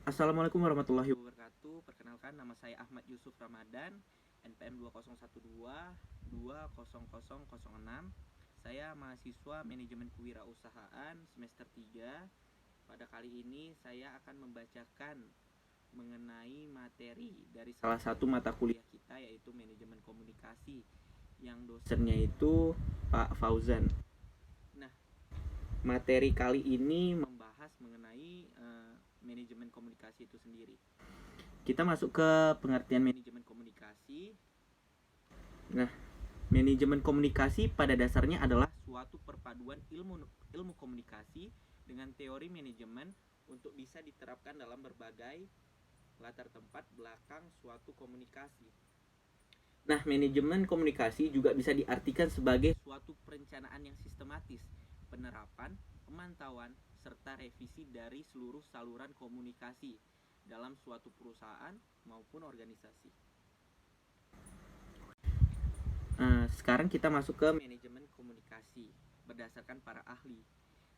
Assalamualaikum warahmatullahi wabarakatuh. Perkenalkan, nama saya Ahmad Yusuf Ramadan, NPM 2012-20006. Saya mahasiswa Manajemen Kewirausahaan semester 3. Pada kali ini saya akan membacakan mengenai materi dari salah satu mata kuliah kita, yaitu Manajemen Komunikasi, yang dosennya itu Pak Fauzan. Nah, materi kali ini membahas mengenai manajemen komunikasi itu sendiri. Kita masuk ke pengertian manajemen komunikasi. Nah, manajemen komunikasi pada dasarnya adalah suatu perpaduan ilmu komunikasi dengan teori manajemen untuk bisa diterapkan dalam berbagai latar tempat belakang suatu komunikasi. Nah, manajemen komunikasi juga bisa diartikan sebagai suatu perencanaan yang sistematis, penerapan, pemantauan, serta revisi dari seluruh saluran komunikasi dalam suatu perusahaan maupun organisasi. Sekarang kita masuk ke manajemen komunikasi berdasarkan para ahli.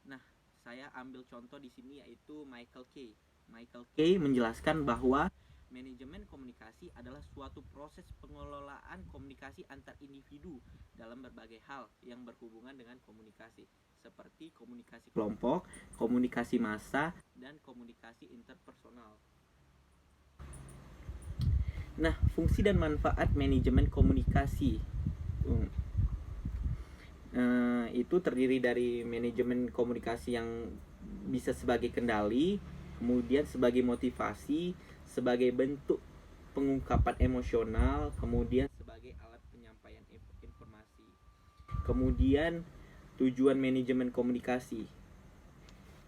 Nah, saya ambil contoh di sini yaitu Michael Kay. Michael Kay menjelaskan bahwa manajemen komunikasi adalah suatu proses pengelolaan komunikasi antar individu dalam berbagai hal yang berhubungan dengan komunikasi, seperti komunikasi kelompok, komunikasi massa, dan komunikasi interpersonal. Nah, fungsi dan manfaat manajemen komunikasi itu terdiri dari manajemen komunikasi yang bisa sebagai kendali, kemudian sebagai motivasi, sebagai bentuk pengungkapan emosional, kemudian sebagai alat penyampaian informasi. Kemudian tujuan manajemen komunikasi.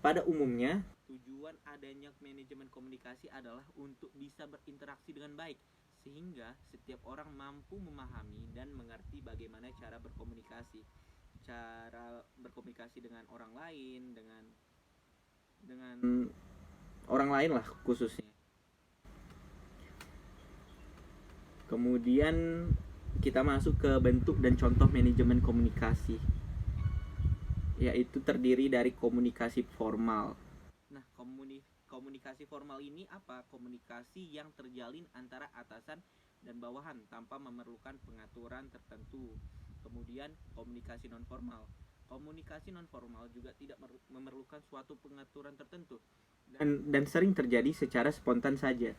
Pada umumnya, tujuan adanya manajemen komunikasi adalah untuk bisa berinteraksi dengan baik, sehingga setiap orang mampu memahami dan mengerti bagaimana cara berkomunikasi dengan orang lain, dengan orang lain lah khususnya. Kemudian kita masuk ke bentuk dan contoh manajemen komunikasi, yaitu terdiri dari komunikasi formal. Nah, komunikasi formal ini apa? Komunikasi yang terjalin antara atasan dan bawahan tanpa memerlukan pengaturan tertentu. Kemudian komunikasi non formal. Komunikasi non formal juga tidak memerlukan suatu pengaturan tertentu dan sering terjadi secara spontan saja.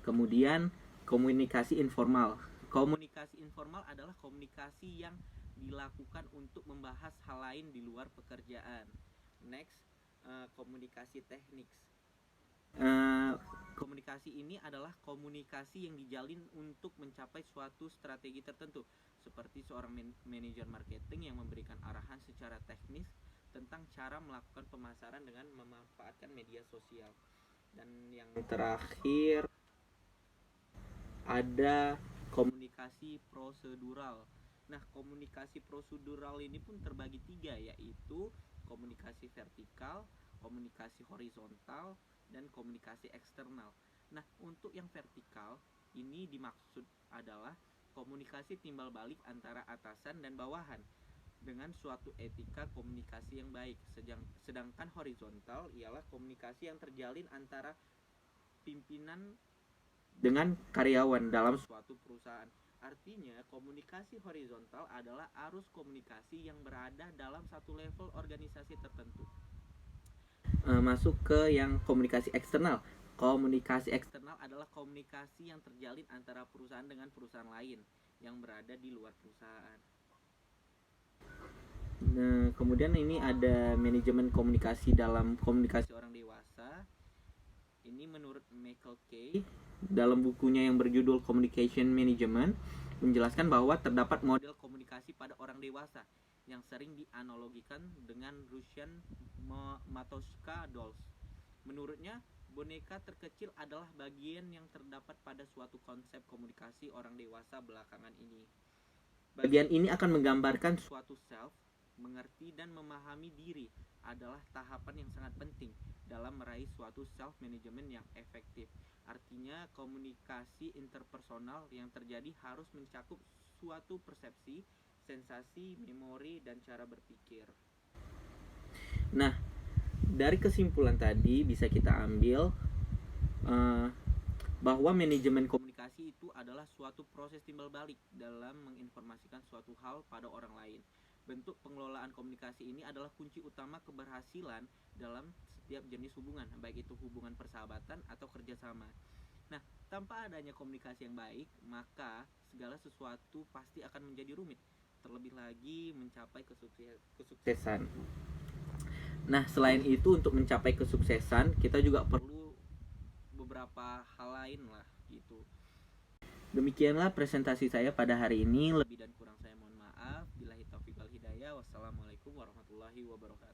Kemudian komunikasi informal. Komunikasi informal adalah komunikasi yang dilakukan untuk membahas hal lain di luar pekerjaan. Next, komunikasi teknik. Komunikasi ini adalah komunikasi yang dijalin untuk mencapai suatu strategi tertentu, seperti seorang manajer marketing yang memberikan arahan secara teknis tentang cara melakukan pemasaran dengan memanfaatkan media sosial. Dan yang terakhir ada komunikasi prosedural. Nah, komunikasi prosedural ini pun terbagi 3, yaitu komunikasi vertikal, komunikasi horizontal, dan komunikasi eksternal. Nah, untuk yang vertikal ini dimaksud adalah komunikasi timbal balik antara atasan dan bawahan dengan suatu etika komunikasi yang baik. Sedangkan horizontal ialah komunikasi yang terjalin antara pimpinan dengan karyawan dalam suatu perusahaan. Artinya, komunikasi horizontal adalah arus komunikasi yang berada dalam satu level organisasi tertentu. Masuk ke yang komunikasi eksternal. Komunikasi eksternal adalah komunikasi yang terjalin antara perusahaan dengan perusahaan lain yang berada di luar perusahaan. Nah, kemudian ini ada manajemen komunikasi dalam komunikasi orang dewasa. Ini menurut Michael Kay dalam bukunya yang berjudul Communication Management menjelaskan bahwa terdapat model komunikasi pada orang dewasa yang sering dianalogikan dengan Russian Matoshka dolls. Menurutnya, boneka terkecil adalah bagian yang terdapat pada suatu konsep komunikasi orang dewasa belakangan ini. Bagian ini akan menggambarkan suatu self, mengerti dan memahami diri adalah tahapan yang sangat penting dalam meraih suatu self management yang efektif. Artinya, komunikasi interpersonal yang terjadi harus mencakup suatu persepsi, sensasi, memori, dan cara berpikir. Nah, dari kesimpulan tadi bisa kita ambil eh, bahwa manajemen komunikasi itu adalah suatu proses timbal balik dalam menginformasikan suatu hal pada orang lain. Bentuk pengelolaan komunikasi ini adalah kunci utama keberhasilan dalam setiap jenis hubungan, baik itu hubungan persahabatan atau kerjasama. Nah, tanpa adanya komunikasi yang baik, maka segala sesuatu pasti akan menjadi rumit, terlebih lagi mencapai kesuksesan. Nah, selain itu untuk mencapai kesuksesan, kita juga perlu beberapa hal lain lah gitu. Demikianlah presentasi saya pada hari ini. Lebih dan kurang saya mohon maaf. Billahi taufiq wal hidayah. Wassalamualaikum warahmatullahi wabarakatuh.